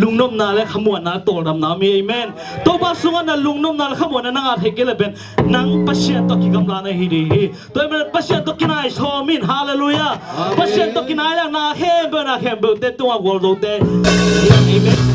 ลุงนมนาและขมวนนาโตดำนามีเอเมนตัวบาสุงอันนั้นลุงนมนาและขมวนนั้นงาเทกิเลเป็นนังปัชเชตกิกำลาในฮิดีตัวมันปัชเชตกินายโซมินฮาเลลูยาปัชเชตกินายแล้วนาเฮมเบนาเฮมเบเตตัววอลโลเตเอเมน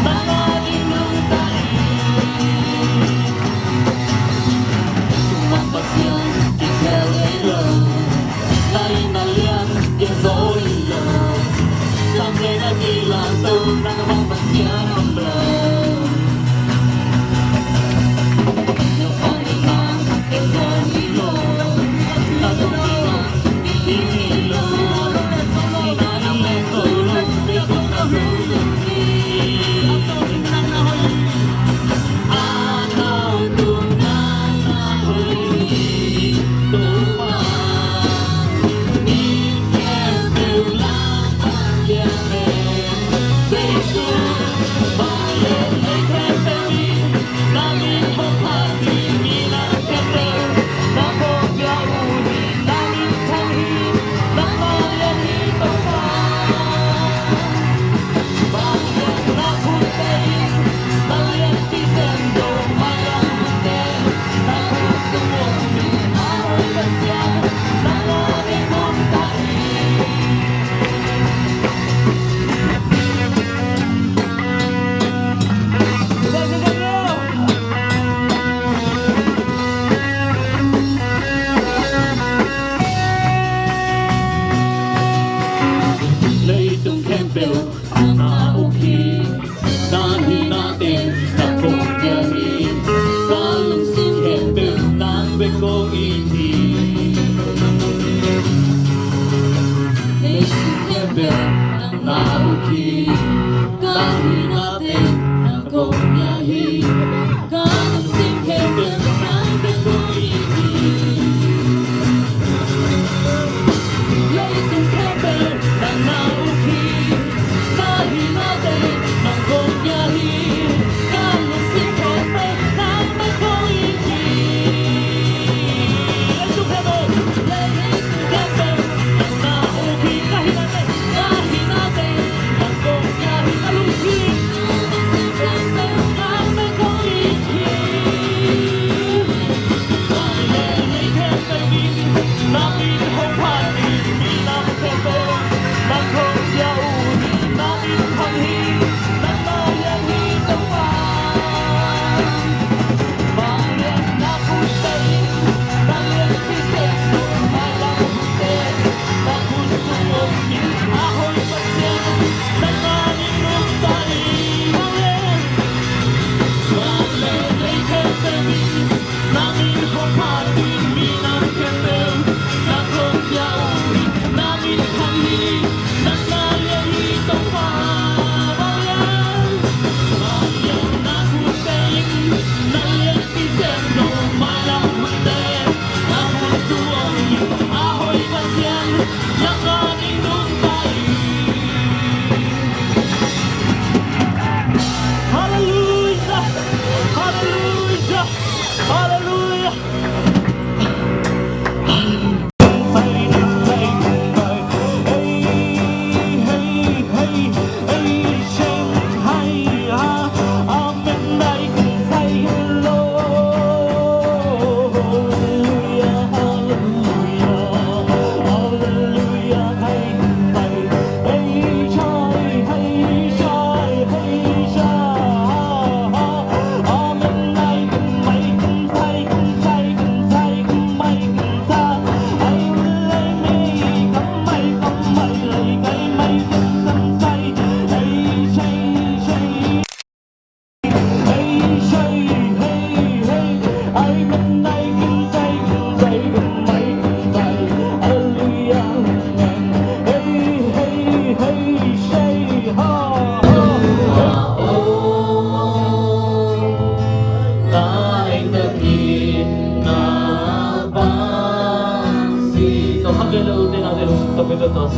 Hãy subscribe cho kênh Ghiền Mì Gõ để không bỏ lỡ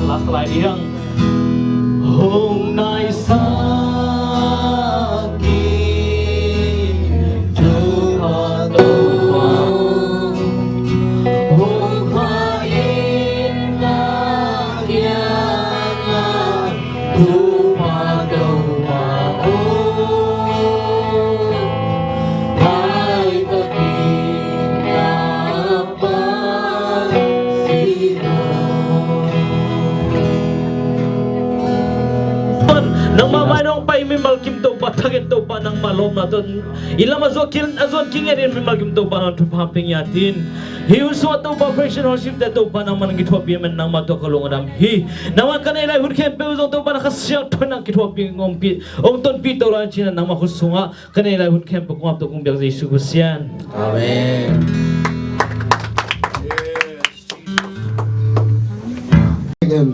last slide yang Hong nai sa nang mamanong pa imimalkim to pa tagin to pa ng malom na to ilang azon king edin mimalkim to pa ng tupamping yatin hiuswa to pa professionalship to pa ng manang gitwapiyaman ng matokalungan hi naman kanila hurken peuzong to pa nakasyaw to ng gitwapiyang ong ton pito lang china ng makusunga kanila hurken pa kumap to kung biyak sa Isu Kusyan. Amen.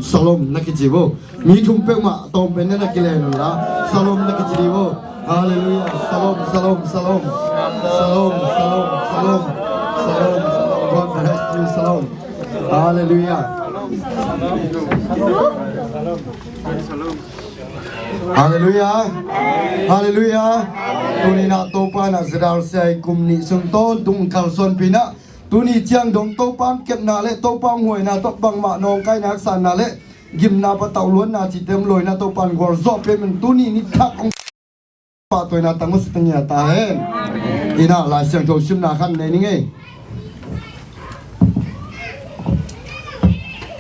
Salom nakijibo mi tumpe ma tompe na nakileno la salom nakijibo hallelujah salom salom salom salom salom salom salom God bless you salom hallelujah hallelujah hallelujah tuni na topa na zral sai kumni sungton tung kalson pina tuni chiang dong to pam kep na le to pam hoi na to bang ma nong kai na san na le gim na pa tau luan na chi tem loi na to pan gor zo pe men tuni ni thak ong pa toi na tang mus tang ya ta hen ina la siang to sim na khan ne ni nge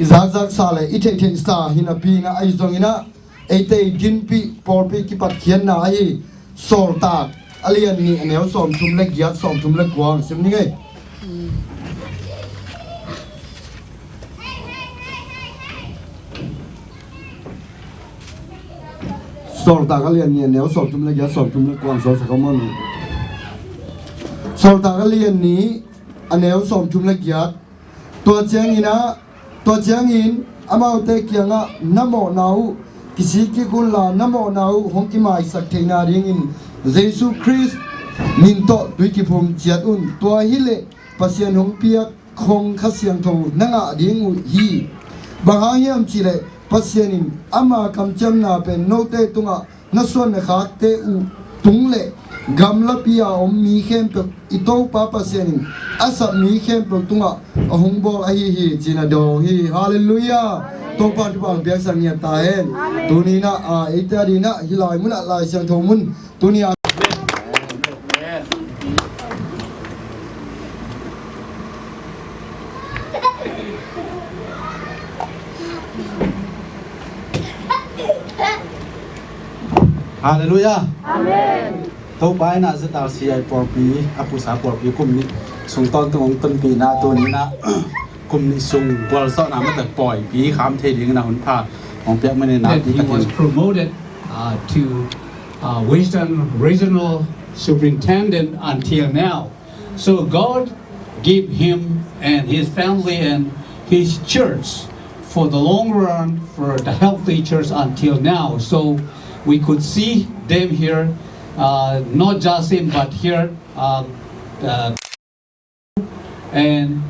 izak zak sa le ite ite sa hina pi na ai zong ina ate gin pi por pi ki pat khian na ai sol ta alian ni anel som tum le giat som tum le kwang sim ni nge sol ta ka lian ni neo sol tum le ya sol tum le kwang sol sa ka mon sol ta ka lian ni aneo som tum le ya to chiang in amau te kianga namo nau kisi ki kun la namo nau hong ki mai sak theina ring in Jesu Christ min to dui ki phum chiat un to hi le pasien hong pia khong khasiang tho nanga ding hi bang hiam chi le pasienin ama kam cham na pen no te tunga na son na khak te u tung le gamla pia om mi khem pe ito pa pasienin asa mi khem pe tunga ahong bol a hi china do hi hallelujah to pa tu bang biak sang ya ta hen tuni na a itari na hilai mun lai sang thomun tuni Hallelujah. Amen. Tau pai na zata CI porpi apusa porpi kumni sung ton tong ton pi na to ni na kumni sung gwal so na ma ta poi pi kham the ding na hun pha ong pek mane na That he was promoted to Western Regional Superintendent until now. So God gave him and his family and his church for the long run, for the healthy church until now. So we could see them here, not just him, but here, and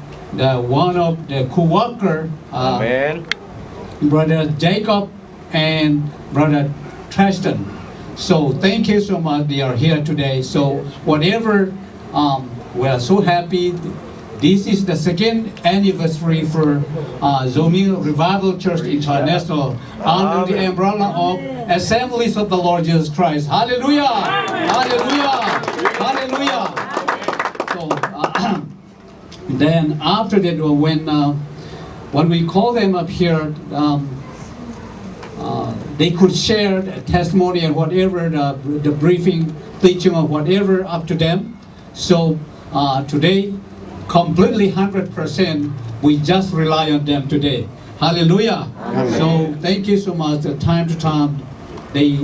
one of the co-worker, Brother Jacob and Brother Tristan. So thank you so much. They are here today. So whatever, we are so happy. This is the second anniversary for Zomi Revival Church International under the umbrella of Assemblies of the Lord Jesus Christ. Hallelujah! Hallelujah! Hallelujah! So then after that, when we call them up here, they could share the testimony and whatever the briefing, teaching or whatever up to them. So today, completely 100%, we just rely on them today. Hallelujah. Amen. So thank you so much. Time to time, they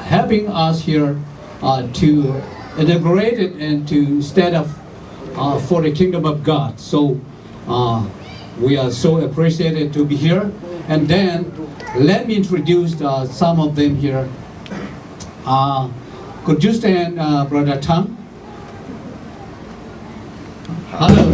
helping us here to integrate it and to stand up for the kingdom of God. So we are so appreciated to be here. And then let me introduce some of them here. Could you stand, Brother Tang? Hello.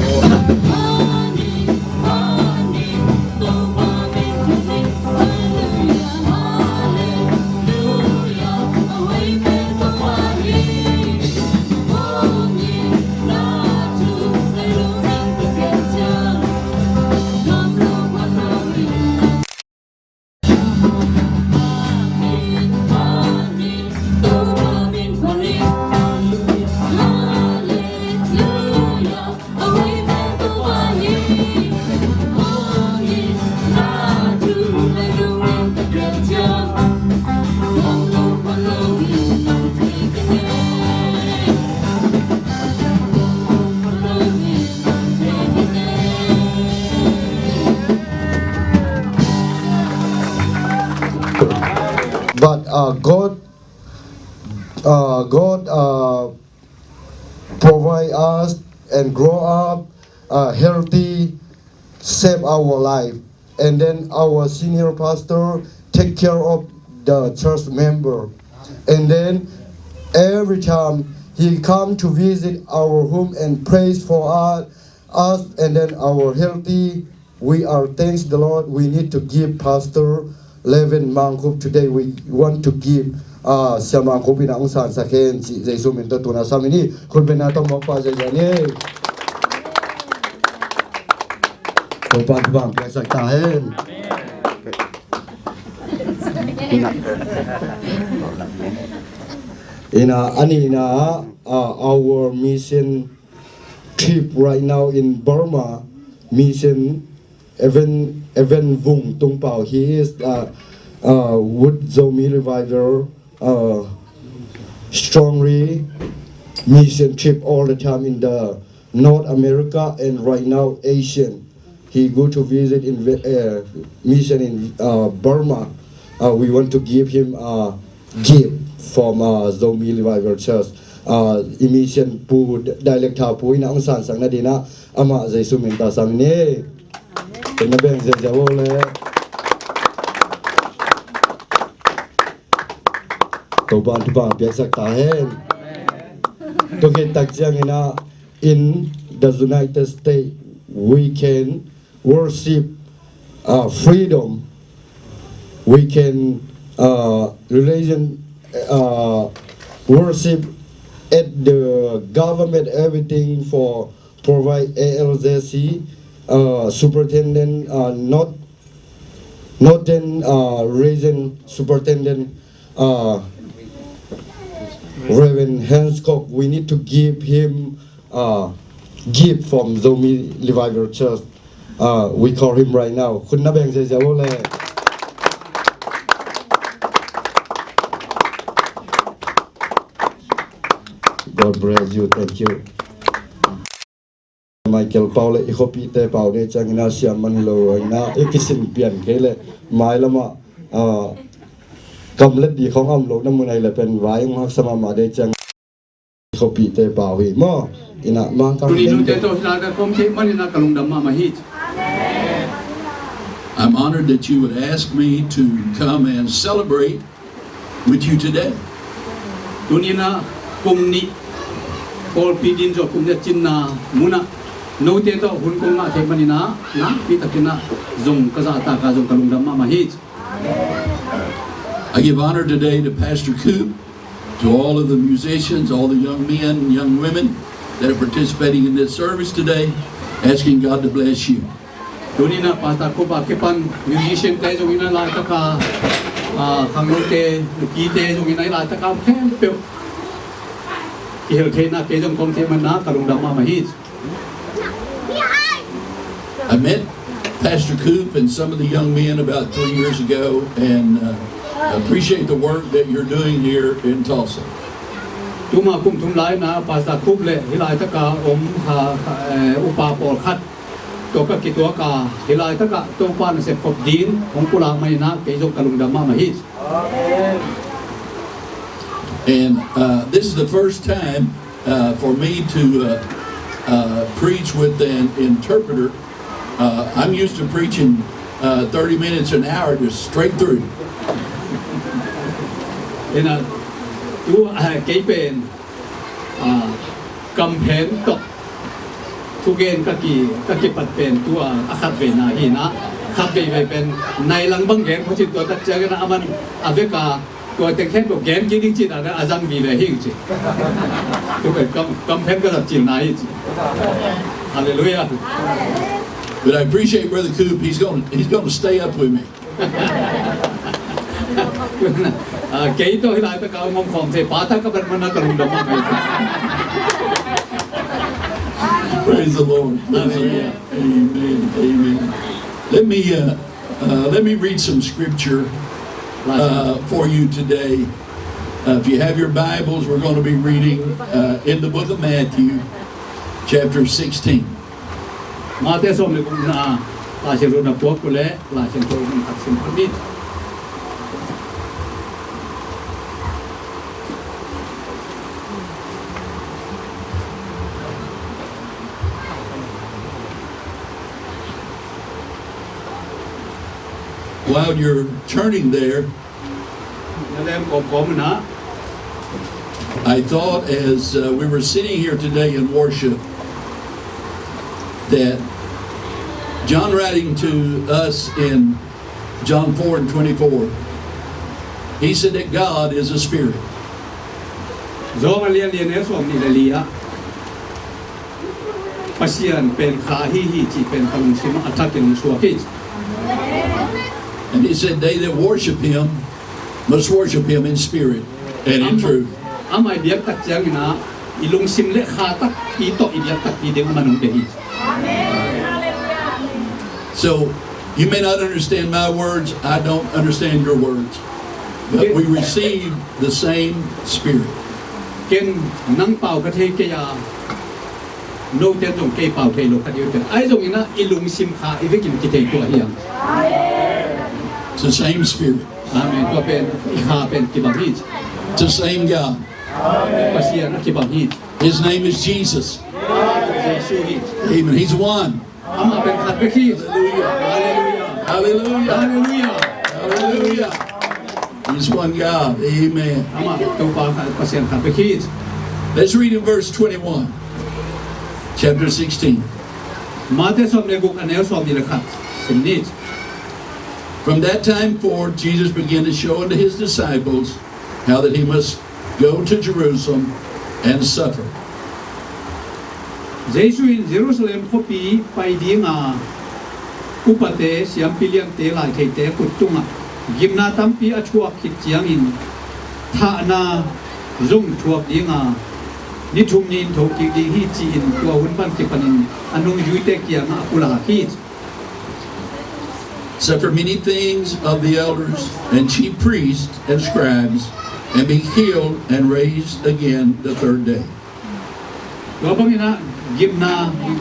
God provide us and grow up healthy, save our life, and then our senior pastor take care of the church member, and then every time he come to visit our home and prays for us, and then our healthy. We are thanks the Lord. We need to give Pastor Levin Mangkup today. We want to give Sia Mangkup in ang san sa ken si Jesus minto tuna sa mini kun benatong mo pa sa jani. Kopat bang biasa tahen. Our mission trip right now in Burma, mission Evan Vung Tung Pao. He is with Zomi Revival strongly mission trip all the time in the North America and right now Asian. He go to visit in mission in Burma. We want to give him a gift from Zomi Revival Church. Mission pu director pu ina ang san sang na dina ama Jesu minta sam ni. Na beng je jawo le. To ban tu bang biak sak ta hen. To get tak jang ina in the United States we can worship freedom. We can worship at the government, everything for provide ALZC superintendent, not then region superintendent Reverend Hancock. We need to give him gift from Zomi Revival Church. We call him right now. Kun na beng se jawo le. God bless you. Thank you. Michael Paul le ikopi te Paul de changina siam manilo ina ekisin pian kele mai lama kamlet di khong am lo na munai le pen vai ngak sama ma de chang ikopi te Paul hi mo ina mang ka I'm honored that you would ask me to come and celebrate with you today. Tunina kumni Paul pidin jo kumnya chinna muna no te to hun kong na te manina na pitakina zong kaza ta ka zong kalungdam ma mahit. I give honor today to Pastor Coop, to all of the musicians, all the young men and young women that are participating in this service today, asking God to bless you. Tunina pasta ko ba kepan musician te zong ina la ta ka kanglo te ki te zong ina la ta ka pe I met Pastor Coop and some of the young men about 3 years ago and appreciate the work that you're doing here in Tulsa. And this is the first time for me to preach with an interpreter. I'm used to preaching 30 minutes an hour just straight through. Hallelujah. But I appreciate Brother Coop. He's going to stay up with me. Praise the Lord. Praise the Lord. Amen. Amen. Let me read some scripture for you today. If you have your Bibles, we're going to be reading in the book of Matthew, chapter 16. while you're turning there, แล้วแล้วกอมนะ I thought as we were sitting here today in worship that John writing to us in John 4 and 24, he said that God is a spirit. โซมาเรียนแล้วสวมนี่เลียปัสยันเป็นขาฮีจีเป็นคำสิมาอัตเป็นสวกิจ And he said they that worship him must worship him in spirit and in truth. อามาเดียกตักยังนะอีลงซิมเลขาตักอีโตอีเดียกตักอีเดียมันนุ่งเดีย So you may not understand my words, I don't understand your words, but we receive the same spirit. เกณฑ์นังเป่ากระเทกยาโนเตจงเกยเป่าเทโลกันอยู่แต่ไอ้ตรงนี้นะอีลงซิมขาอีเวกินกิเทตัวเฮียง It's the same spirit. อาเมนตัวเป็นอีขาเป็นกิบังฮีจ It's the same God. ปัสยันกิบังฮีจ His name is Jesus. เยซูฮีจ Amen. He's one. อามาเป็นขัดไปขี้ฮาเลลูยา Hallelujah. ฮาเลลูยา Hallelujah. He's one God. Amen. อามาตัวปาปัสยันขัดไปขี้ Let's read in verse 21, chapter 16. มาเตสอมในบุกอันเนลสอมนี่แหละครับสิ่งนี้ From that time forth, Jesus began to show unto his disciples how that he must go to Jerusalem and suffer. เยซูอินเยรูซาเล็มพปีไปดีงาอุปเตเสียมปิเลียงเตลายเทเตกุตุงะยิมนาตัมปีอชัวคิดเจียงอินทานาซุงชัวดีงานิทุมนินโถกิดีฮีจีอินตัวหุ่นปันกิปันินอนุยุยเตเกียงอากุลาฮีจ Suffer many things of the elders and chief priests and scribes, and be killed and raised again the third day. ตัวพวกนี้นะยิมนา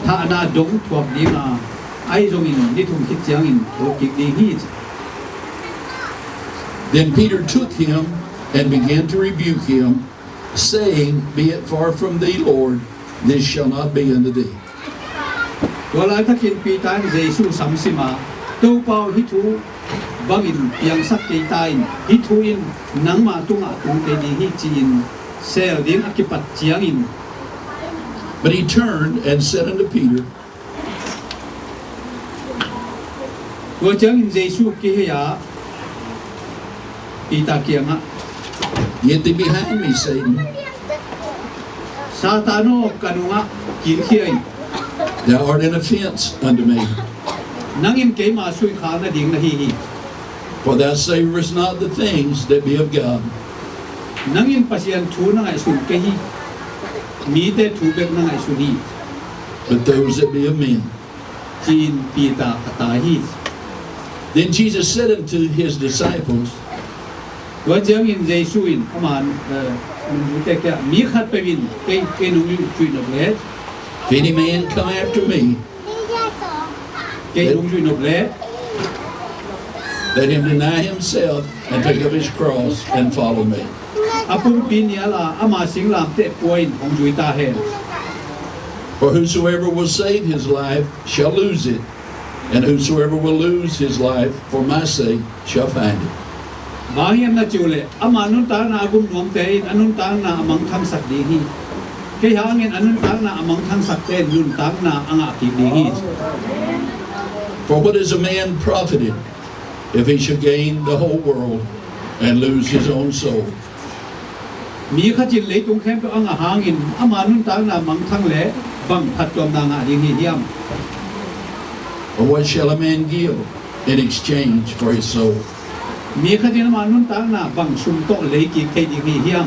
ทานาดงชัวดีงาไอซุงอินนิทุมคิดเจียงอินโถกิดีฮีจ Then Peter took him and began to rebuke him, saying, Be it far from thee, Lord, this shall not be unto thee. ตัวลายทักกินปีตายเยซูสัมสิมาตัวเปาฮิทูบังอินยังสักปีตายฮิทูอินนังมาตุงะตุงเตดีฮิจีนเซลดินอกิปัตเจียงอิน But he turned and said unto Peter, ตัวเจียงอินเยซูกิเฮียปีตาเกียงะ Get thee behind me, Satan. ซาตานโนกันุงะกินเขียน Thou art an offense unto me. นังอินเกมาสุยขานาดิงนาฮีฮี For thou savorest not the things that be of God, นังอินปัสยันทูนังไอสุเกฮีมีแต่ทูเบกนังไอสุฮี but those that be of men. จีนปีตาตาฮี Then Jesus said unto his disciples, ตัวเจียงอินเยซูอินประมาณมันรู้แต่แค่มีขัดไปวินเกนุ่งช่วยนกเล็ด If any man come after me, เกนุ่งช่วยนกเล็ด let him deny himself and take up his cross and follow me. อาปุ่มปีนี้ล่ะอามาสิงลามเตะป่วยของจุยตาเห็น For whosoever will save his life shall lose it, and whosoever will lose his life for my sake shall find it. บางอย่างน่าจูเลยอามานุนตาหนากุมหนวมเตยอนุนตาหนามังทังสักดีฮีแค่หาเงินอนุนตาหนามังทังสักเตนนุนตาหนาอ่างอากิดีฮี For what is a man profited if he should gain the whole world and lose his own soul? มีขจินเลยตรงแคมป์อ่างหาเงินอามานุนตาหนามังทังเละบังทัดจอมนางอาดีฮีเยี่ยม Or what shall a man give in exchange for his soul? มีขจินอามานุนตาหนาบังชุมโตเลยกิเทดีฮีเยี่ยม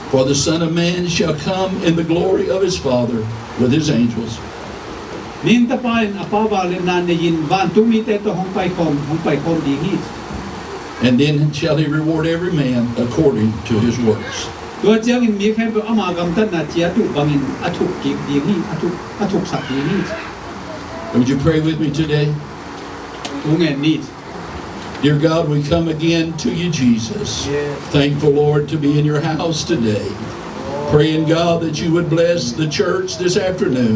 For the Son of Man shall come in the glory of his Father with his angels, นินตะปายอปาวาเลนานในยินบ้านตุ้มีแต่ตัวห้องไปคอมดีฮี and then shall he reward every man according to his works. ตัวเจียงอินมีแค่เป็นอามากำตันนาเจียตุบังอินอทุกกิกดีฮีอทุกสักดีฮี Would you pray with me today? ตรงเงินนี้ Dear God, we come again to you, Jesus. Thankful, Lord, to be in your house today. Praying, God, that you would bless the church this afternoon.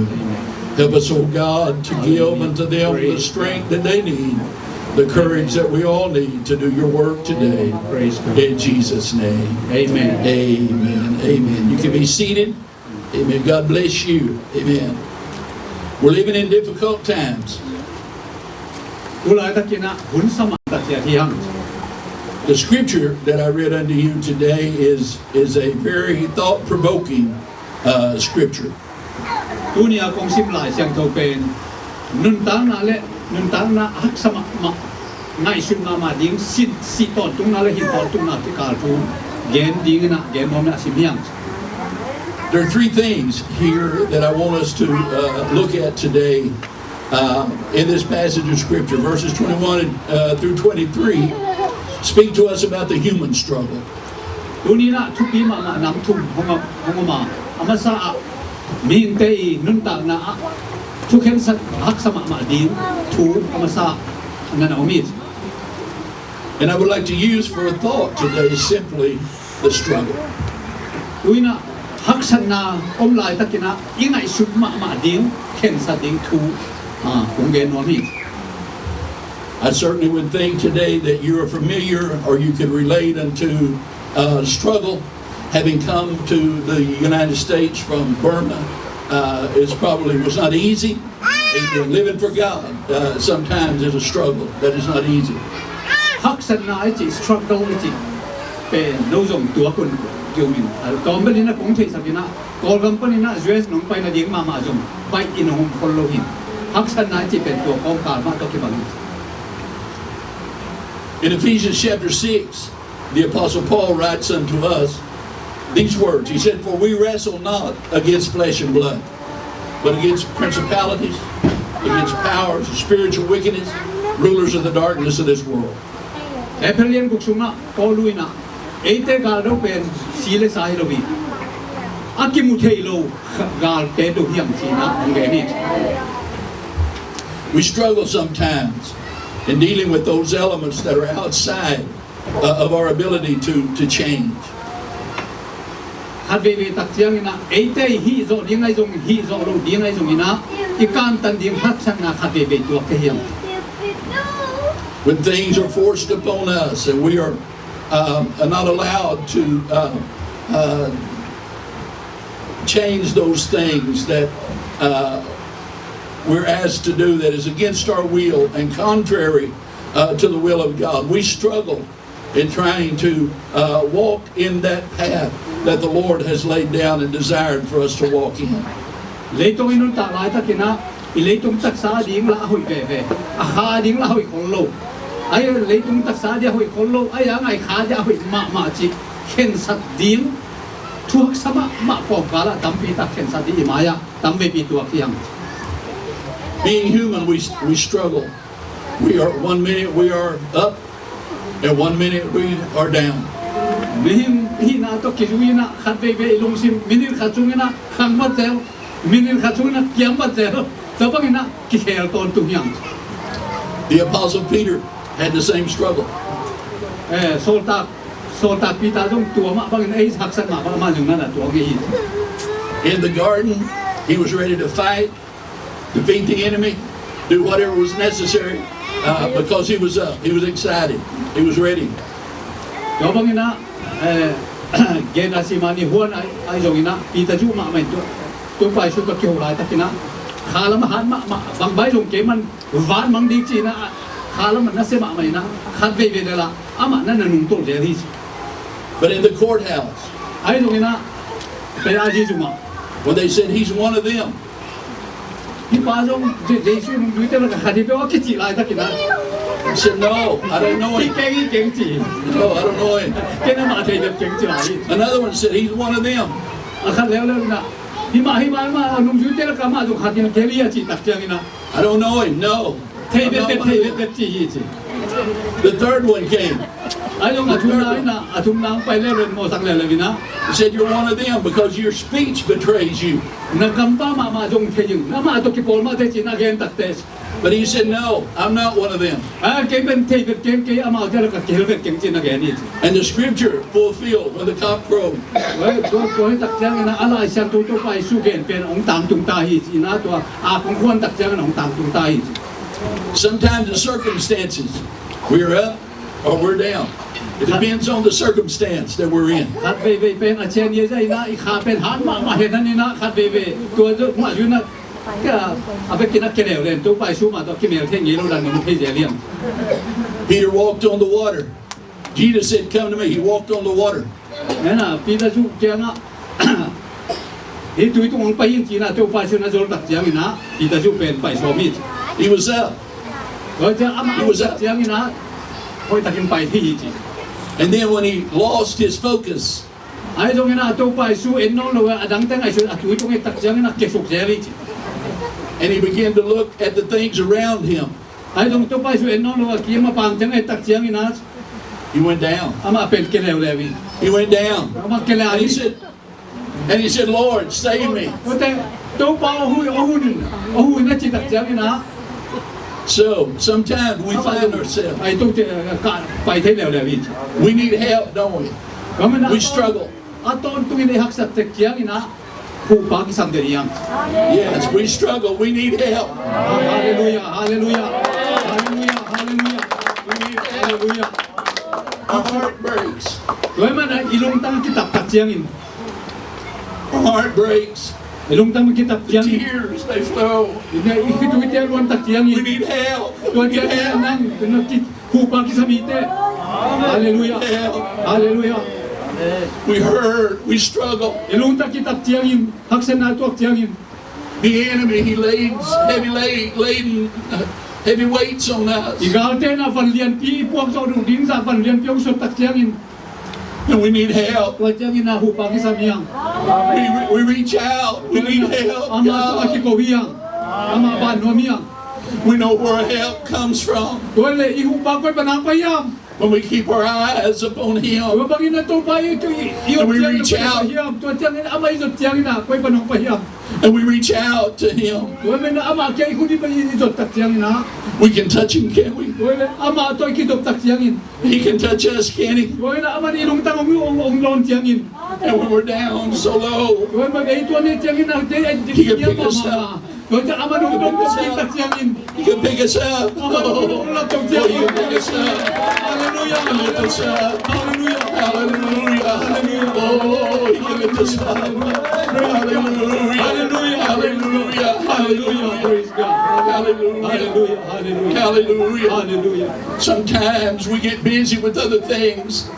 Help us, oh God, to give unto them the strength that they need, the courage that we all need to do your work today. In Jesus' name. Amen. Amen. Amen. You can be seated. Amen. God bless you. Amen. We're living in difficult times. The scripture that I read unto you today is a very thought-provoking scripture. Dunia kong simlai siang tau pen nun tang na hak sama ma ngai sun ma ma ding sin si ton tung na le hin ton tung na ti kal tu gen ding na gen mom na simiang. There are three things here that I want us to look at today in this passage of scripture. Verses 21 through 23 speak to us about the human struggle. Dunia tu pi ma nam tu hong ma amasa min te nun tang na tu ken sa hak sama ma ding tu amasa na na umit. And I would like to use for a thought today simply the struggle. Duina hak san na lai takina ingai sun ma ding ken sa ding tu kung gen umit. I certainly would think today that you are familiar or you could relate unto struggle. Having come to the United States from Burma, was not easy. Living for God sometimes is a struggle that is not easy. Hak san na iti struggle iti pe no zong tua kun jumin company na kung thei sabina call company na US nong pai na ding ma zong bai in home follow him hak san na iti pe tua kong kal ma to ki bang. In Ephesians chapter 6, the Apostle Paul writes unto us these words. He said, "For we wrestle not against flesh and blood, but against principalities, against powers, spiritual wickedness, rulers of the darkness of this world." Epelian kuksuma koluina ete galo pen sile sai lobi akimutei lo gal te do hiam sina ngeni. We struggle sometimes in dealing with those elements that are outside of our ability to change. Had we tak siang ina ete hi zo dingai zong hi zo lo dingai zong ina ikan tan ding hat san na had we tu ke hiam. When things are forced upon us and we are not allowed to change those things that we're asked to do that is against our will and contrary to the will of God, we struggle in trying to walk in that path that the Lord has laid down and desired for us to walk in. Leitong inun ta lai ta kina ileitung tak sa ding la hui ve aha ding la hui kollo ay leitung tak sa dia hui kollo ay ang ay kha dia hui ma chi ken sat ding tuak sama ma po kala tampi tak ken sat di maya tambe pi tuak yang. Being human, we struggle. We are 1 minute we are up, and 1 minute we are down. Mihim hina to kiruina khatbe be ilong sim minil khatungina khangmat tel minil khatungina kiambat tel tabangina kikhel ton tumyang. The Apostle Peter had the same struggle. Solta pita dong tua ma bangin ai haksan ma ba ma jung na tua ge. In the garden, he was ready to fight, defeat the enemy, do whatever was necessary because he was excited. He was ready. Yobangina gen asimani huan ai jongina pita ju ma mai tu pai su ka kyo lai takina khalam han ma bang bai jong ke man van mang dik chi na khalam na se ma mai na khat ve ve la ama na nung to je ri. But in the courthouse, Ai jongina pe aji ju ma when they said he's one of them, hi pa jong je su nung duite la khadi pe wa ki chi lai takina he said, "No, I don't know him. keng chi No, I don't know him." ke na ma thei de keng chi lai. Another one said, "He's one of them." Akhat leo na hi ma nung duite la ka ma jong khatin ke ri chi tak chang ina "I don't know him. No." thei I'm de not te one of thei them." de chi hi chi. The third one came. Ay yung atunay na atunang pailerin mo sang lelevina. He said, you're one of them because your speech betrays you. Nagkampa mama dong kayong nama ato kipolma te chinagen taktes. But he said, no, I'm not one of them. Ah kay ben tay bet kay ama jala ka kelvet keng chinagen it. And the scripture fulfilled when the cock crowed. Well, ko takjang na ala siya tuto pa isugen pen ong tam tung tahi ina to a kung kuan takjang na ong tam tung tahi. Sometimes the circumstances, we're up or we're down. It depends on the circumstance that we're in. Kat bebe pen a chen ye jai na i kha pen han ma hedan ni na kat bebe to jo ma ju na ka abe kinat kene len to pa su ma to kimel theng ye lo dan mo thei je liam. Peter walked on the water. Jesus said, come to me. He walked on the water. Na pi da ju ke na he tu tu ong pa yin chi na to pa su na zo tak jang na pi da ju pen pa so mi. He was up. Ko ja ama tak jang na hoi takin pai thi chi. And then when he lost his focus, Ai dong na to pa su en no lo adang tang ai su atu tu tak jang na ke sok je li chi. and he began to look at the things around him, Ai dong to pa su en no lo ki ma pang jang ai tak jang na he went down. ama pen ke le le wi. He went down. Ama ke le And ai. he said, Lord, save me. Ko te to pa o hu na chi tak jang na. So sometimes we find ourselves, Ai to te ka pai the le le wi. we need help, don't we? We struggle. Aton tu ni hak sat tek jang na. Hu pa ki sam de yang. Yes, we struggle. We need help. Hallelujah, hallelujah, hallelujah, hallelujah. We need help. Hallelujah. Our heart breaks. Kaya man ilong tang kitab tak jangin. Our heart breaks. Ilong tang kitab The jangin. tears, they flow. Ina ikitu ite luan tak We jangin. need help. Tuan We need jangin help. nang pinakit hupang kisamite. Hallelujah, hallelujah. We hurt. We struggle. Ilong tang kitab jangin. Haksan na tuak jangin. The enemy, he lays heavy weights on us. Igalte na vanlian pi puak sa udung din sa vanlian pi ang so tak jangin. And we need help. Tuan jangin na hupang kisamiang. We reach out. We need help. Ama tu God. akikowiyang. Ama ban nomiyang. We know where help comes from Tuan le ihupang ko'y panapayam. when we keep our eyes upon Him. Bangin na to pa ito And we reach out. Tuan jangin ama isot jangin na ko'y panapayam. And we reach out to Him. Tuan na ama kaya ikudi pa isot tak jangin na. We can touch Him, can't we? Tuan ama to ikidop tak jangin. He can touch us, can't He? Tuan na ama ilong tang ong lon jangin. And we were down so low. Tuan magay tuan ni jangin na He can pick us mama. up. Tuan jang ama nung tak jangin. He can pick us up. Ama nung tak Oh, He jangin. can pick us up. Hallelujah, He can lift us up. hallelujah. Hallelujah. Oh, He can lift us up. Hallelujah. Hallelujah. Hallelujah. Hallelujah. Praise God. Hallelujah. Hallelujah. Hallelujah. Hallelujah. Hallelujah. Sometimes we get busy with other things.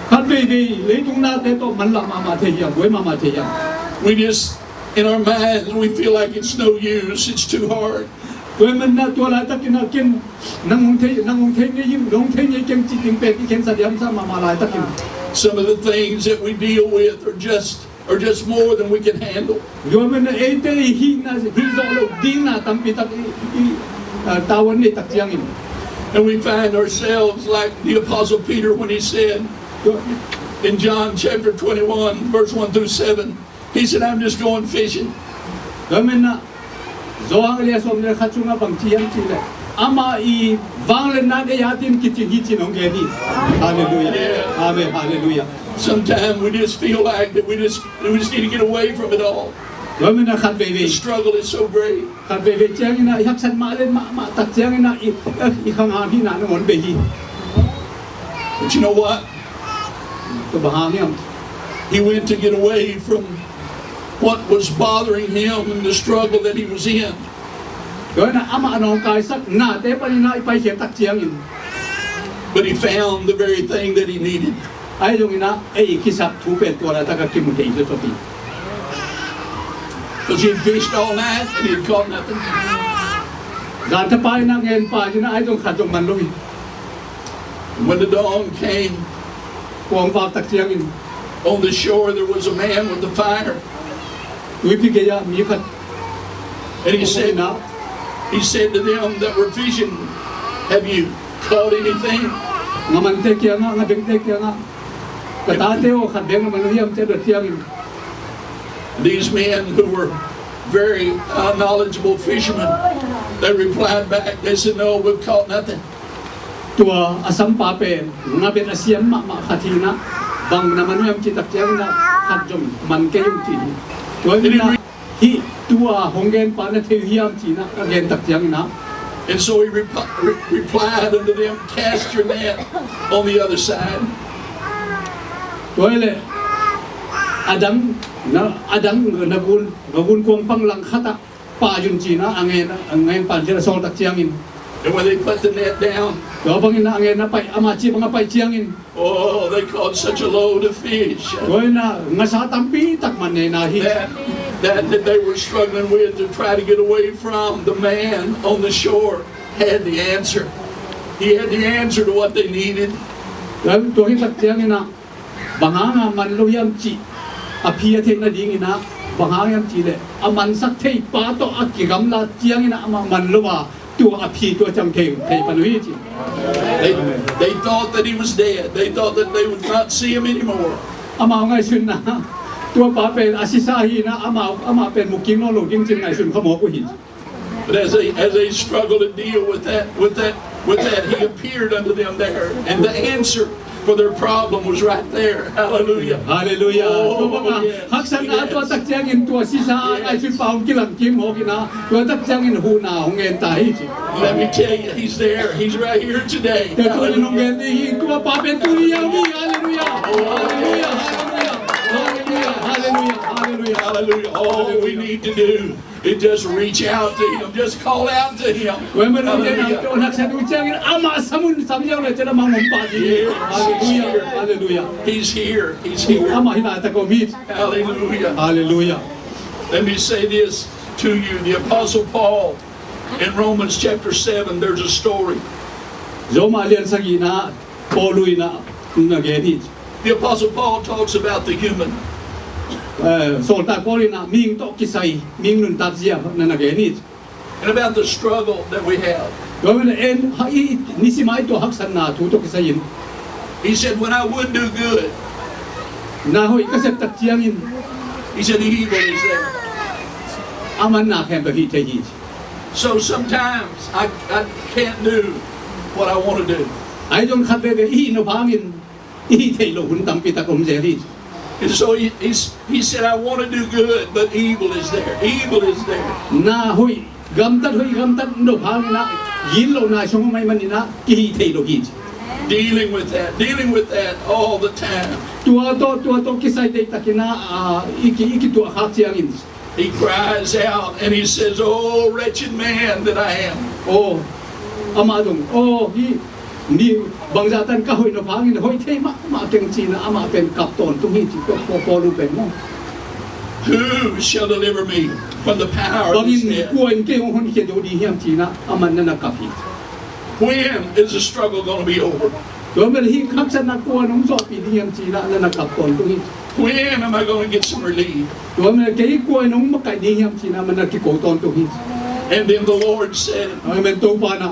Kan baby, leitung natin to man lang mama tayang, boy mama tayang. We just, in our minds, we feel like it's no use. It's too hard. Boy man na to la ta kinakin nangong tay ni yung dong tay ni keng chiting pe ken sa diam sa mama la ta kin. Some of the things that we deal with are just more than we can handle. Boy man na ete hi na zolo din na tampi tak tawan ni tak yang in. And we find ourselves like the Apostle Peter when he said in John chapter 21, verse 1 through 7, he said, I'm just going fishing. Boy man na zoang liya som le khatsunga bang chiang chile. Ama I vanglen na de yatin kitin chinong geni. Hallelujah. Amen. Hallelujah. Sometimes we just feel like that we just need to get away from it all. Boy man na khat baby. The struggle is so great. Kan bebe chiang ina ihak san ma len ma tak chiang ina ihang hi na ngon be hi But you know what? to bahang yam He went to get away from what was bothering him and the struggle that he was in. yo na ama anong kai sak na te pa ni na ipai che tak chiang in But he found the very thing that he needed. ai jong ina ei kisak thu pe to la ta ka kim te to pi Because he had fished all night and he had caught nothing. gan ta pai na ngen pa ni na ai jong khat jong man lui And when the dawn came, kuang pa tak chiang in on the shore there was a man with a fire. ui pi ke ya mi khat And he said to them that were fishing, have you caught anything? ngaman te kya nga ngabeng te kya nga katate o kadeng manuhiam te do tiang These men who were very knowledgeable fishermen, they replied back. They said, "No, we've caught nothing." tua asam pape ngaben asiam ma khatina bang na manuhiam kita tiang na khadjom man ke yung ti tua na hi tua hongen pa na te hiam ti na again tak tiang na. And so he replied unto them, "Cast your net on the other side." Toile adang nagun kuang pang lang khata pa yun China angen pan jera sol tak chiangin And when they put the net down, to bangin na angen na pai amachi mga pai chiangin oh, they caught such a load of fish toile na ngasa tampi tak man na hi that they were struggling with to try to get away from. The man on the shore had the answer. He had the answer to what they needed. to hi tak chiangin na banganga man lo yam chi apia the na ding ina banganga yam chi le aman sak thei pa to akigam la chiangin na ama man lo wa tu api tu cham thei panui chi They thought that he was dead. They thought that they would not see him anymore. ama ngai sun na tua pa pe asisahi na ama pe muking no lo ding chin ngai sun khamo ko hin But as they struggled to deal with that, he appeared unto them there, and the answer for their problem was right there. Hallelujah. hallelujah Oh, to ba yes, haksan na to yes. tak chiang in tua sisa ai sun paung kilang kim ho kina tua tak chiang in hu na hong en tai chi Let me tell you, he's there. He's right here today. te to ni nong Hallelujah. en hi tua pa pe tu ya mi hallelujah hallelujah hallelujah hallelujah hallelujah Hallelujah. All we need to do is just reach out to him. Just call out to him. when men na Hallelujah. to haksan u chiang in ama samun samyang le chana mang pa ji Yes. hallelujah hallelujah He's here. He's here. ama hina ta ko mi Hallelujah. hallelujah Let me say this to you. The Apostle Paul in Romans chapter 7, there's a story. Zomi alian sagi na polui na nageni The Apostle Paul talks about the human. solta poli na ming to kisai ming nun tazia na nageni And about the struggle that we have. gomen en hai nisimai to haksan na tu to kisain He said, when I would do good, na hoi kasep tak chiangin he said, the evil is there. aman na khem hi te hi So sometimes I can't do what I want to do. ai jon khat be hi no bangin hi te lo hun tam pi ta kom je hi And so he said, I want to do good, but evil is there. Evil is there. na hoi gam tat no bang na yin lo na song mai man na ki hi te lo hi Dealing with that all the time. tua to kisai te takina iki tu ha chiangin He cries out and he says, "Oh, wretched man that I am." oh amadong oh hi ni bangjatan ka hoi no bangin hoi te ma keng chi na ama pen kap ton tu hi chi ko lu pen mo Who shall deliver me from the power of this bangin death? ko en ke hon ke do di hiam chi na aman na kap hi When is the struggle going to be over? do mer hi khap san na ko nong so pi di hiam chi na kap ton tu hi When am I going to get some relief? do mer ke ko nong ma kai di hiam chi na man na ki ko ton tu hi And then the Lord said, ai men to pa na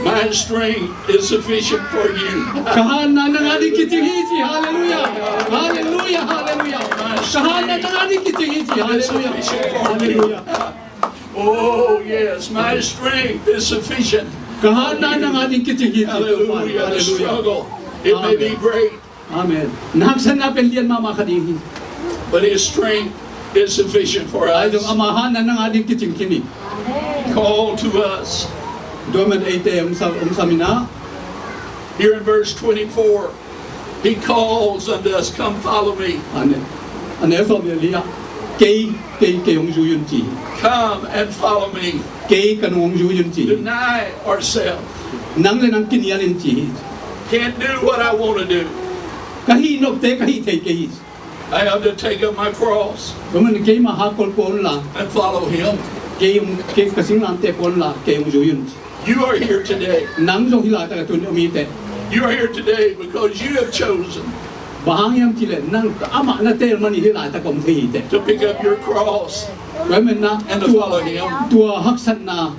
"My strength is sufficient for you." kahan na ngadi ki chi hi chi hallelujah hallelujah hallelujah kahan na ngadi ki chi hi chi hallelujah hallelujah Oh, yes, my strength is sufficient. kahan na ngadi ki chi hi chi Hallelujah. The struggle, it may be great, amen naksan na pelian mama kadihi but His strength is sufficient for ay dong us. amahan na ngadi ki chi kini Call to us. domen ate samina Here in verse 24, He calls unto us, "Come follow me. ane so me lia ke ong ju yun chi Come and follow me. ke kan ong ju yun chi Deny ourselves. nang le nang kinyan chi Can't do what I want to do. kahi nok te kahi te ke hi I have to take up my cross domen ke ma ha kol pon la and follow Him." ke kasing lan te pon la ke ong ju yun You are here today. nang zo hila ta tun mi te You are here today because you have chosen bahang yam chi le nang ama na te mani hila ta kom the hi te to pick up your cross domen na and to follow Him. tua haksan na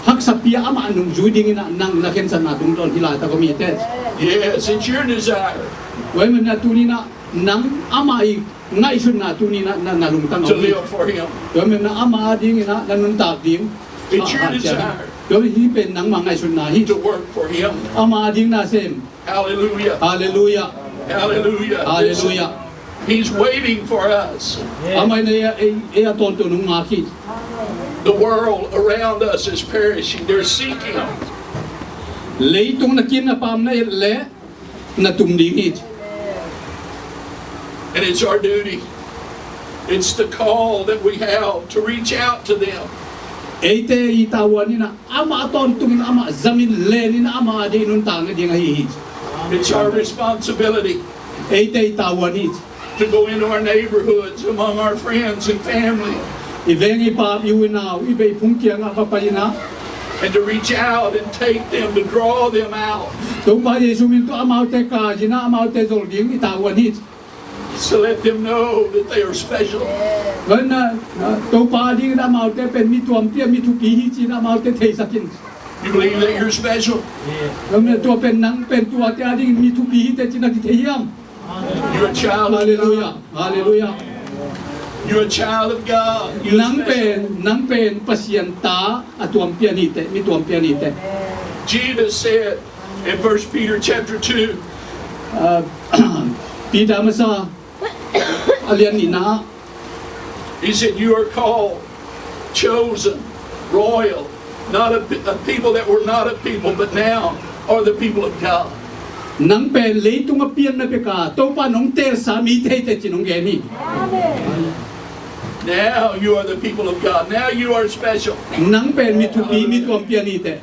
hak sapia ama anung juiding ina nang laken sa natung don hilata komite. Yes, it's your desire Wai man natunina nang ama I ngai sun natunina na nalungtang to au. live for Him. Wai man na ama ding ina nanuntak ding. It's your desire Wai hi pen nang mangai sun na hi. to work for Him. Ama ding na sem. Hallelujah. Hallelujah. Hallelujah. Listen, Hallelujah. He's waiting for us. Amay na iya tonto nung ngaki. The world around us is perishing. They're seeking Him. Leitong na kinapam na le na tumdingit. And it's our duty. It's the call that we have to reach out to them. Eite itawan nina ama tontong ama zamin le nina ama di nun tanga di ngahihit. It's our responsibility Eite itawan it. to go into our neighborhoods among our friends and family Ivengi pa iwinaw ibe pungkia nga papayina. and to reach out and take them, to draw them out. Tung pa Yesu minto amaw te kajina amaw te zolding itawan it. To let them know that they are special. Wana tung pa ding na amaw te pen mituam pia mitupihi china amaw te teisakin. You believe that you're special? Wana tua pen nang pen tua te ading mitupihi te china kiteyam. You're a child of Hallelujah. God. Hallelujah. You're a child of God. You're special. Nang pen pasyenta atuam pianite mituam pianite. Jesus said in 1 Peter chapter 2, Pida masa alian ina He said, you are called, chosen, royal, not a people that were not a people, but now are the people of God. nang pen leitung apian na peka to pa nong ter sa mi te te chinong geni. Now you are the people of God. Now you are special. Nang pen mitupi mituam pianite.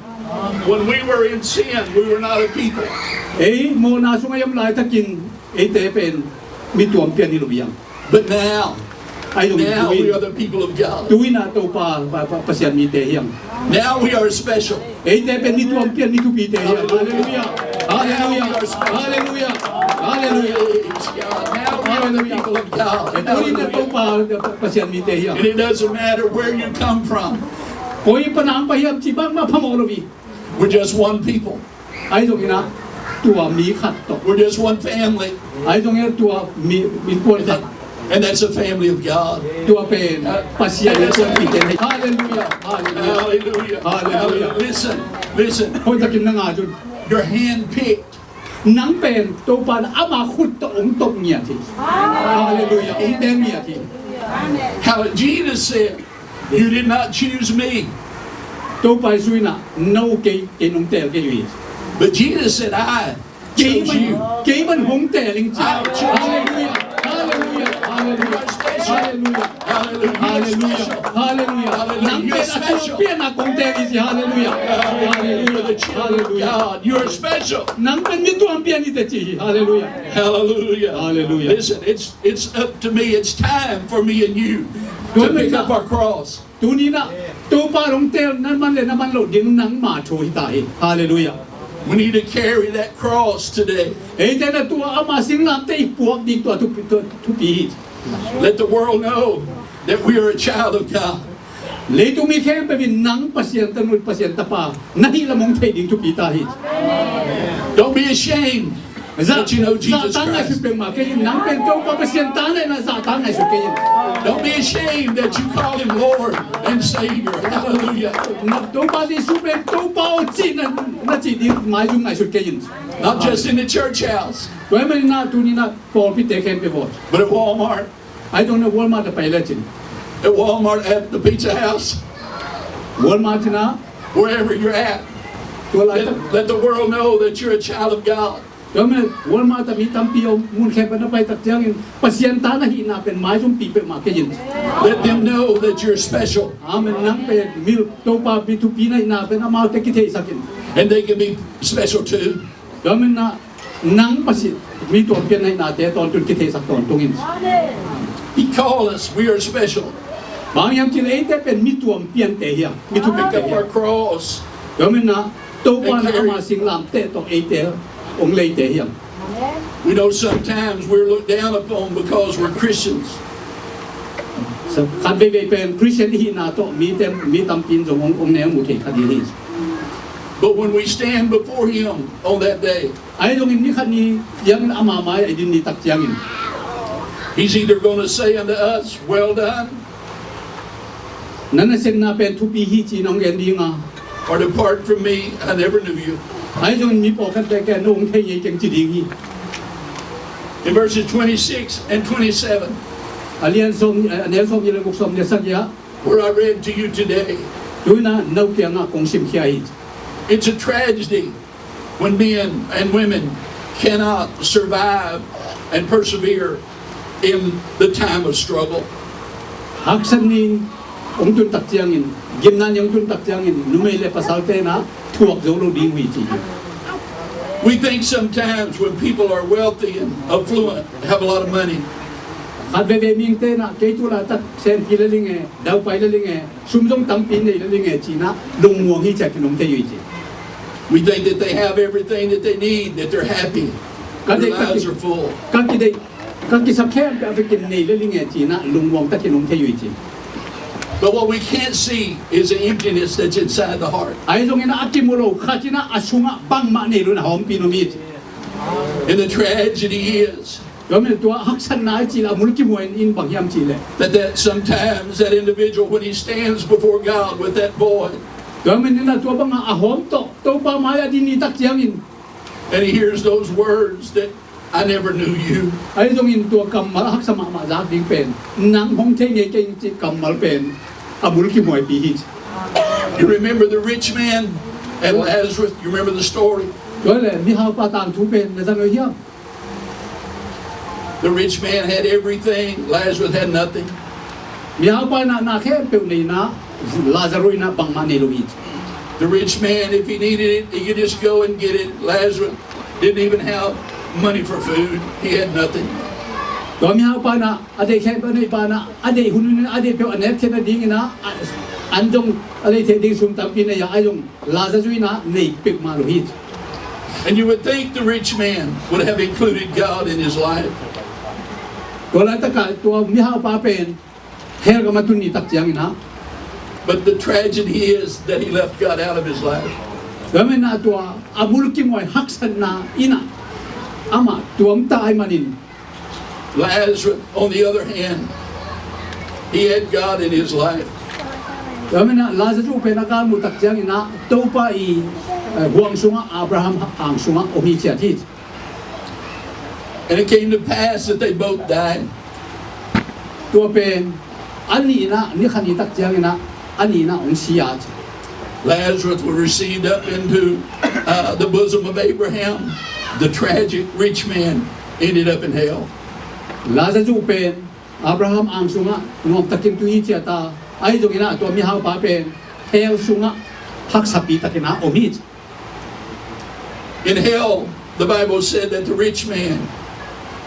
When we were in sin, we were not a people. Mo na sungayam lai takin te pen mituam pianilubiyang. But now Ay dong we are the people of God. tuwin na to pa pasyan mi te hiyang. Now we are special. Te pen mituam pian mitupi te hiyang. Hallelujah. Hallelujah. Hallelujah. Hallelujah. Praise God. Now we are the people of God. Tuwin na to pa pasyan mi te hiyang. And it doesn't matter where you come from. Koi panang pahiyam chibang mapamolobi. We're just one people. Ay dong ina tua mi khat to. We're just one family. Ay dong ina tua mi puan khat. And that's the family of God. Tua pen pasyan na tuan piten. Hallelujah. Hallelujah. Hallelujah. Hallelujah. Listen. Koi takin na nga dun. You're handpicked. Nang pen to pa na ama khut to ong tok niya ti. Hallelujah. Iten niya ti. How Jesus said, you did not choose me. To pa sui na no kay nong tel kay wi. But Jesus said, I Kay chose you. man hong teling chi. I chose you. Hallelujah. Hallelujah. Hallelujah. Hallelujah. Hallelujah. Hallelujah. Hallelujah. Hallelujah. Nang You're pen ako special. pian akong teli si hallelujah. You're the Hallelujah. children of Hallelujah. God. You're special. Nang pen nito ang pian ite chi. Hallelujah. Hallelujah. Hallelujah. Listen, it's up to me. It's time for me and you to pick up our cross. Tu ni na tu parong tel naman le naman lo din nang ma choi tai. Hallelujah. We need to carry that cross today. Eh te na tu ama sing lam te ipuak di tu pi. Let the world know that we are a child of God. Le tu mi khem pe bin nang pasyenta nul pasyenta pa. Nahi la mong te ding tu pi tai. Don't be ashamed that you know Jesus Sa tanga Christ. su pe ma ke nang pen tu pa pasyenta na sa tanga su ke. Don't be ashamed that you call him Lord and Savior. Hallelujah. Na tu pa di su pe tu pa o chi na chi di mai ju ngai su ke yin. Not just in the church house, Tu men na tu ni na por pi te khem pe bo. but at Walmart, I don't know Walmart pa ila chin. at Walmart, at the pizza house, Walmart na wherever you're at. tu la Let the world know that you're a child of God. Kami Walmart mi tampio mun khepa na pai tak jangin pasyenta na hina pen mai jum pi pe ma ke yin. Let them know that you're special Amen nang pe mil to pa bi tu pi na hina pen ama te ki te sakin. and they can be special too. Kami na nang pasi mi to pi na hina te ton tu ki te sak ton tungin. He called us. We are special. Bang yang tin te pen mi tu pian te ya mi tu Pick pe up our te. cross. Kami na to pa na ama sing lam te to te ong lei te ya. We know sometimes we're looked down upon because we're Christians. คันไปเป็น Christian ที่นาโตมีตำปินจงองแนวมุเทคดีนี่ But when we stand before Him on that day, ไอ้ตรงนี้คันนี้ยังอามาไม้ไอ้ดินนี่ตักยังอิน He's either going to say unto us, well done, นั่นเส้นนาเป็นทุปีฮีจีน้องเอ็นดีงา or depart from me, I never knew you. ไอ้ตรงมีปอกกันแต่แกนุ่งเทยจังจีดีงี้ In verses 26 and 27, อาเลียนส่งอันนี้ส่งยีเลยกุศลเนี่ยสักยะ where I read to you today, ดูนะนกเกียงอ่ะคงสิมขี้ไอ it's a tragedy when men and women cannot survive and persevere in the time of struggle. ฮักสันนี่องจุนตักยังอินกิมนันยังจุนตักยังอินนุ่มเล่ภาษาเตนะทวกโจโลดีวิจี We think sometimes when people are wealthy and affluent, have a lot of money, ขัดเวมิงเตนะเกจุลาตักเซนกิเลลิงเอดาวไปเลลิงเอซุ่มจงตำปินเลลิงเอจีนะลงมัวฮีจากขนมเทยุจี we think that they have everything that they need, that they're happy, their lives are full. กันกิได้กันกิสักแค่ไปกินในเลลิงเอจีนะลงมัวตักขนมเทยุจี But what we can't see is the emptiness that's inside the heart. ไอ้ตรงนี้นะอัติมุโลข้าจีนะอาชุงะบังมาเนรุนะหอมปีโนมีจี And the tragedy is ยอมเป็นตัวฮักสันนายจีละมุลกิมวยอินบังยามจีเลย that sometimes that individual, when he stands before God with that boy, ยอมเป็นนี่นะตัวบังอาหอมโตปามายาดินีตักยังอิน and he hears those words that I never knew you. ไอ้ตรงอินตัวกำมัลฮักสมามาจากดิ้งเป็นนางหงเทงเก่งจีกำมัลเป็นอามุลกิมวยปีฮิต You remember the rich man and Lazarus? You remember the story? ก็เลยมีฮาวปาตานทูเป็นในสังเกต The rich man had everything, Lazarus had nothing. มีฮาวปานาแค่เปิลนี่นะลาซารุยนะบังมาเนลูอิต The rich man, if he needed it, he could just go and get it. Lazarus didn't even have money for food. He had nothing. ก็มีฮาวปานาอะไรแค่ปานาปานาอะไรหุ่นนี่อะไรเปิลอันนี้แค่นั้นดิ้งนะอันจงอะไรเทดิ้งซุ่มตามปีนะอย่างไอ้จงลาซารุยนะในปิกมาลูอิต And you would think the rich man would have included God in his life. ก็เลยตะกายตัวมีฮาวปาเป็นเฮลก็มาตุนีตักยังนะ But the tragedy is that he left God out of his life. ก็ไม่น่าตัวอาบุลกิมวยฮักสันนาอินะอามาตัวมตายมานิน Lazarus, on the other hand, he had God in his life. ก็ไม่น่าลาซารูเป็นอาการมุตักยังนะตัวไปห่วงสุงอับราฮัมอ่างสุงโอมิเชียทิต And it came to pass that they both died. ตัวเป็นอันนี้นะนี่ขันนี้ตักยังนะอันนี้นะองศิยา Lazarus was received up into the bosom of Abraham. The tragic rich man ended up in hell. ลาซารูเป็นอับราฮัมอ่างสุงงอมตักกินตุยเชียตาไอ้ตรงนี้นะตัวมีฮาวปาเป็นเฮลสุงฮักสับปีตักกินะโอมิ In hell, the Bible said that the rich man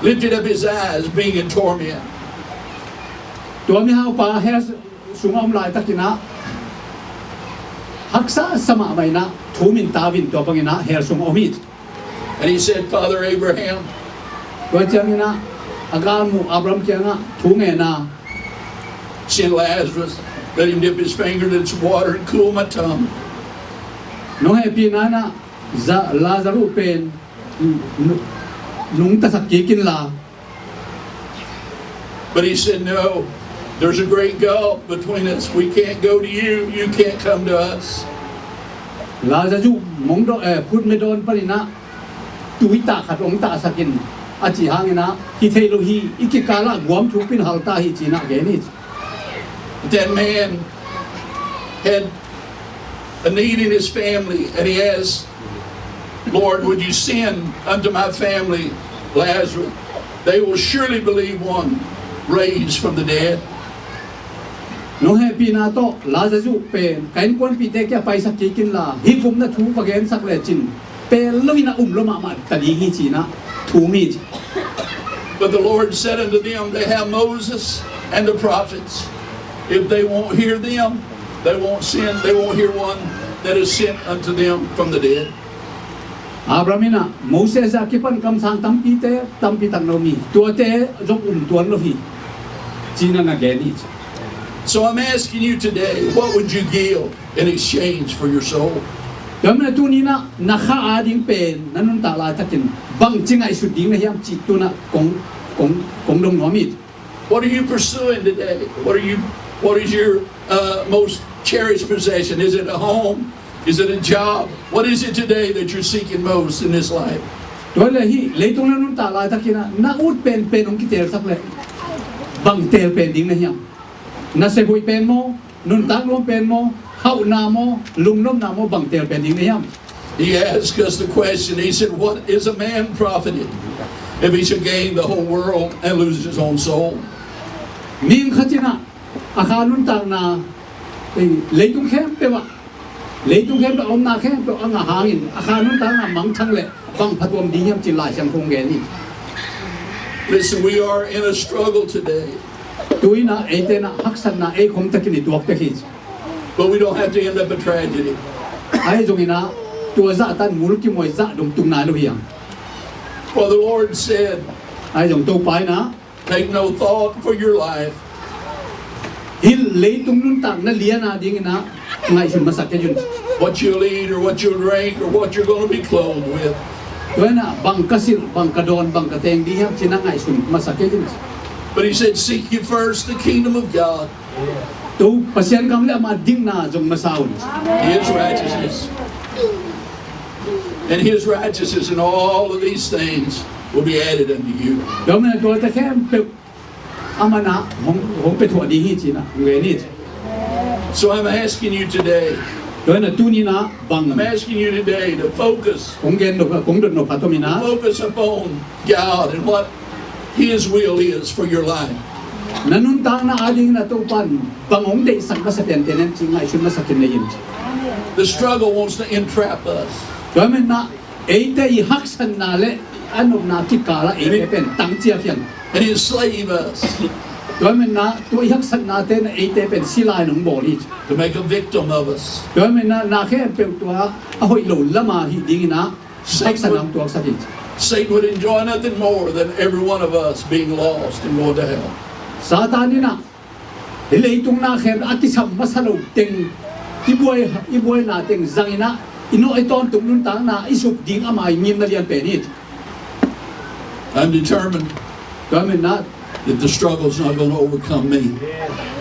lifted up his eyes, being in torment. ตัวมีฮาวปาเฮลสุงอมลายตักกินะฮักษาสมาไม่นะทูมินตาวินตัวปังนะเฮลสุงโอมิ And he said, Father Abraham, ตัวเจ้านี่นะอาการมุอับรามเจ้านะทูเงนะ send Lazarus, let him dip his finger in some water and cool my tongue. น้องเฮปีนั้นนะลาซารูเป็นลุงตะสักกีกินลา But he said, no, there's a great gulf between us. We can't go to you. You can't come to us. ลาซารูมองโดพูดไม่โดนปรินะตุยตาขัดองตาสักินอาจิฮังนะฮิเทโลฮีอิกิกาละกวมทุปินฮัลตาฮิจีนะเกนิ That man had a need in his family, and he asked, Lord, would you send unto my family Lazarus? They will surely believe one raised from the dead. น้องเฮปีนาโตลาซารูเป็นการกวนปีเตแกไปสักกีกินลาฮิฟุมนะทูปะเกนสักเลจินเป็นลุยนะลมามาตะดีฮิจีนะทูมี But the Lord said unto them, they have Moses and the prophets. If they won't hear them, they won't hear one that is sent unto them from the dead. อาบรามินะโมเสสอากิปันคำสั่งตั้มปีตังโนมีตัวเตจงตัวโลหิ China na geni. So I'm asking you today, what would you give in exchange for your soul? Kami na tuni na nakaading pen nanun tala takin bang chinga isuding na hiyam chitu na kong dong nomit. What are you pursuing today? What is your most cherished possession? Is it a home? Is it a job? What is it today that you're seeking most in this life? Tuwala hi leitong nanun tala takin na naud pen ong kitel sakle bang tel pen ding na hiyam. Nasehoy pen mo nun tanglong pen mo. How namo lungnom namo bang tel pending niyam. He asked us the question. He said, "What is a man profited if he should gain the whole world and lose his own soul?" Ning khatina akanun tang na leitung khem pewa leitung khem om na khem pe ang hangin akanun tang na mang thang le bang phatom diyam chin lai sang khong ge ni. Listen, we are in a struggle today, Tuina etena haksan na e khom takini tuak te his. but we don't have to end up a tragedy. Ai zongina tua za tan mulki moi za dong tung na lo hiang. For the Lord said, Ai zong to pai na "Take no thought for your life, hil leitung nun tang na lian na ding na ngai sun masak ke yun. what you'll eat or what you'll drink or what you're going to be clothed with." Tuina bang kasil bang kadon bang kateng diyam chin ngai sun masak ke yun. But he said, "Seek ye first the kingdom of God, Tu pasien kam le ma ding na jong masaun. His righteousness, and His righteousness, and all of these things will be added unto you." Dom na to ta kem pe amana hong pe thua di hi china nge ni. So I'm asking you today, Do na tu ni na bang I'm asking you today to focus kong gen do kong do no patomina. focus upon God and what His will is for your life. Nanun tang na ading na to pan bangong de sang ka sa tenten chinga isun na sakin na yin. The struggle wants to entrap us. Dom na eite I haksan na le ano na tikala eite pen tang chia khian. And enslave us Dom na tu I haksan na te na eite pen sila nong boli. to make a victim of us. Dom na khe pe tua ahoy lo lama hi ding na haksan ang tuak sa tin. Satan would enjoy nothing more than every one of us being lost and going to hell. Satan na hilay itong nakher at isang masalaw ting ibuhay nating zangina ino iton tunun tang na isup ding amay ngim na liyan penit. I'm determined Gamin na that the struggle's not going to overcome me,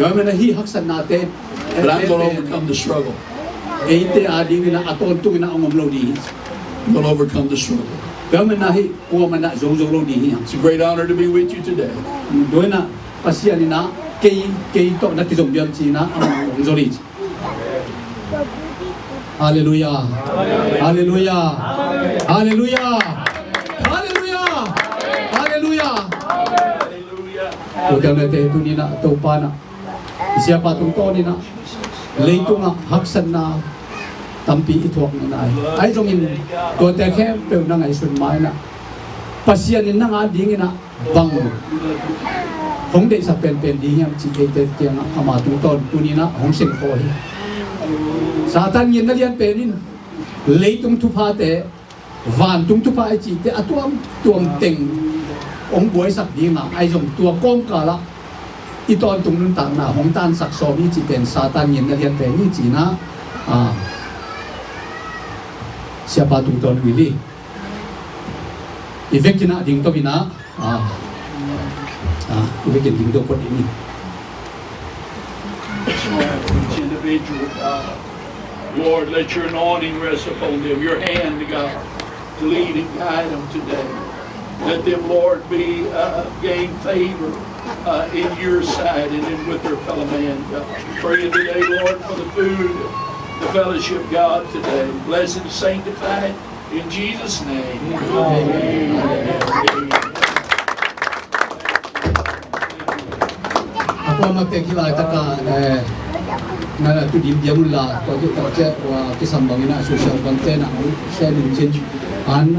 gamin na hihaksan natin but I'm going to overcome the struggle. eite ading na aton tung na umamlaw di. I'm going to overcome the struggle. Gamin na hi kuwa man na zong di. It's a great honor to be with you today. Doon na pasya ni na kay to na tizong biyam china ang zori. Hallelujah. Hallelujah. Hallelujah. Hallelujah. Hallelujah. Huwag na ito ni na ito pa na. Siya patong to ni na. Leito nga haksan na tampi ituak na ay. Ay zongin ko te kem pe na ngay sun mai na. Pasya ni na nga dingin na bang. Hong de sa pen di yam chi te te nga amatung ton tu ni na hong sing ko hi. Satan yin na lian penin. Leitung tu pa te van tung tu pa ai chi te atuam tuam teng ong buai sak di nga ai zong tua kong kala iton tung nun tang na hong tan sak so ni chi pen Satan yin na lian penin chi na siapa tung ton wili effect na ding to bina effect ding to pot ini Each individual, God. Lord, let your anointing rest upon them, your hand, God, to lead and guide them today. Let them, Lord, gain favor in your sight and in with their fellow man, God. Praying today, Lord, for the food, the fellowship, God, today. Bless and sanctify it in Jesus' name. Amen. Ako magtekila taka na tu dim dia mula to je wa kisambang ina social content ang share din change an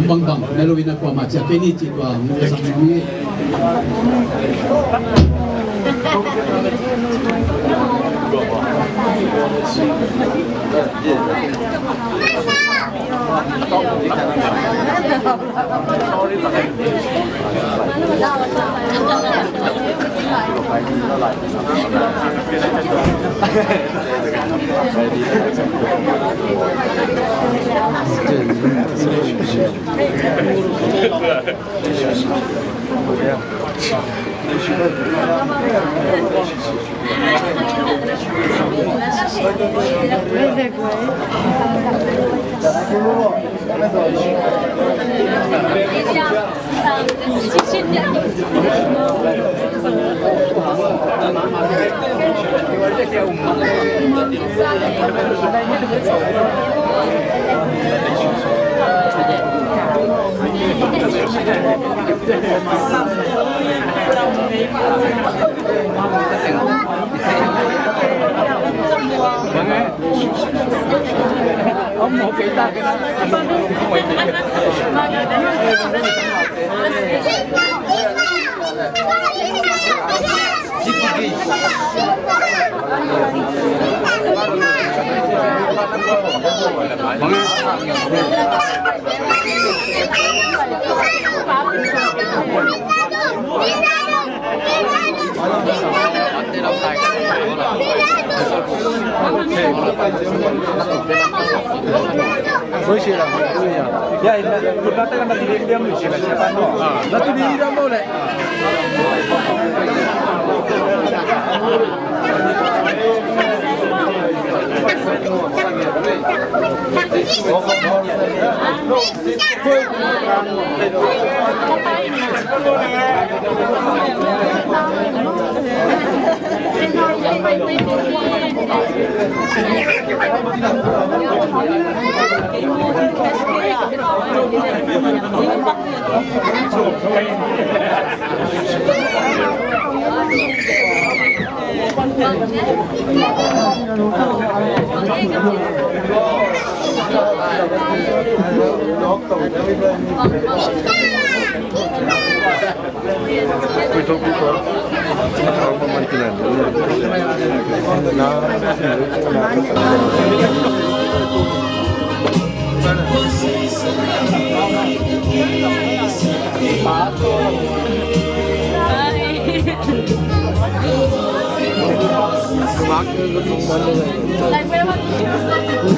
bang na lo ina ko ma cha peni chi ko ang sa mi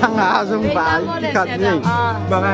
Nang asong ba? Ikat ni. Mga